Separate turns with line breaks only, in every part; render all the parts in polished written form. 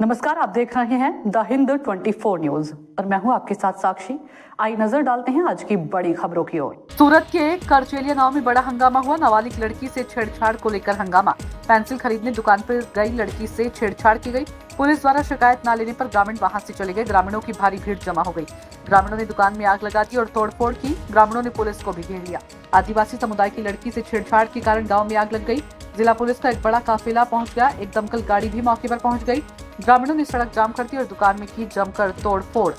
नमस्कार, आप देख रहे हैं द हिंद 24 न्यूज और मैं हूं आपके साथ साक्षी। आइए नजर डालते हैं आज की बड़ी खबरों की ओर। सूरत के करचेलिया गांव में बड़ा हंगामा हुआ। नाबालिग लड़की से छेड़छाड़ को लेकर हंगामा। पेंसिल खरीदने दुकान पर गई लड़की से छेड़छाड़ की गई। पुलिस द्वारा शिकायत न लेने पर ग्रामीण वहां से चले गए। ग्रामीणों की भारी भीड़ जमा हो गई। ग्रामीणों ने दुकान में आग लगा दी और तोड़फोड़ की। ग्रामीणों ने पुलिस को भी घेर लिया। आदिवासी समुदाय की लड़की से छेड़छाड़ के कारण गाँव में आग लग गई। जिला पुलिस का एक बड़ा काफिला पहुंच गया। एक दमकल गाड़ी भी मौके पर पहुंच गई। ग्रामीणों ने सड़क जाम कर दी और दुकान में की जमकर तोड़फोड़।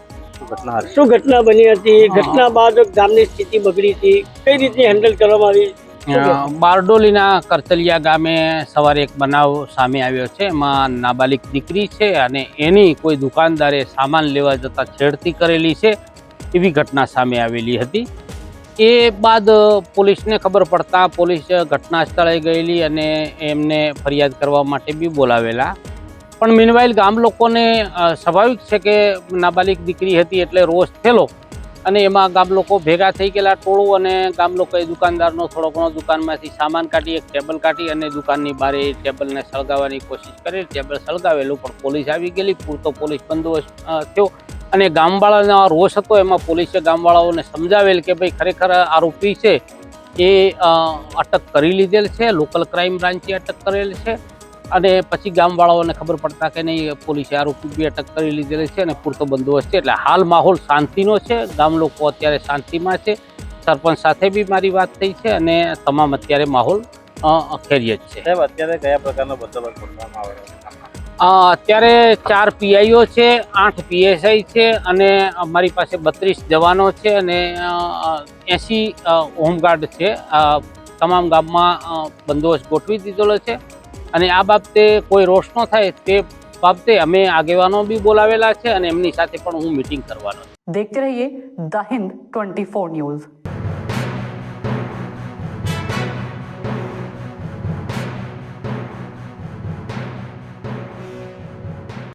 શું ઘટના બની હતી? ઘટના બાદ ગામની સ્થિતિ બગડી હતી, કઈ રીતે હેન્ડલ કરવામાં આવી?
બારડોલીના કરતલિયા ગામે સવારે એક બનાવ સામે આવ્યો છે। એમાં નાબાલિગ દીકરી છે અને એની કોઈ દુકાનદારે સામાન લેવા જતા છેડતી કરેલી છે એવી ઘટના સામે આવેલી હતી। એ બાદ પોલીસને ખબર પડતા પોલીસ ઘટના સ્થળે ગયેલી અને એમને ફરિયાદ કરવા માટે બી બોલાવેલા। પણ મીનવાઇલ ગામ લોકોને સ્વાભાવિક છે કે નાબાલિગ દીકરી હતી એટલે રોષ થયેલો અને એમાં ગામ લોકો ભેગા થઈ ગયેલા ટોળું અને ગામ લોકોએ દુકાનદારનો થોડો ઘણો દુકાનમાંથી સામાન કાઢી એક ટેબલ કાઢી અને દુકાનની બહાર એ ટેબલને સળગાવવાની કોશિશ કરી। ટેબલ સળગાવેલું પણ પોલીસ આવી ગયેલી। પૂરતો પોલીસ બંદોબસ્ત થયો અને ગામવાળાનો રોષ હતો એમાં પોલીસે ગામવાળાઓને સમજાવેલ કે ભાઈ ખરેખર આરોપી છે એ અટક કરી લીધેલ છે। લોકલ ક્રાઇમ બ્રાન્ચે અટક કરેલ છે અને પછી ગામવાળાઓને ખબર પડતા કે નહીં પોલીસે આરોપી બી અટક કરી લીધેલી છે અને પૂરતો બંદોબસ્ત છે। એટલે હાલ માહોલ શાંતિનો છે। ગામ લોકો અત્યારે શાંતિમાં છે। સરપંચ સાથે બી મારી વાત થઈ છે અને તમામ અત્યારે માહોલ ખૈરિયત છે।
અત્યારે કયા પ્રકારનો બંદોબસ્ત કરવામાં આવે?
અત્યારે 4 પીઆઈઓ છે, 8 પીએસઆઈ છે અને અમારી પાસે 32 જવાનો છે અને 80 હોમગાર્ડ છે। તમામ ગામમાં બંદોબસ્ત ગોઠવી દીધેલો છે અને આ બાબતે કોઈ રોષ ન થાય તે બાબતે અમે આગેવાનો બી બોલાવેલા છે અને એમની સાથે પણ હું મીટિંગ કરવાનો છું।
देखते रहिए द हिंद 24 न्यूज।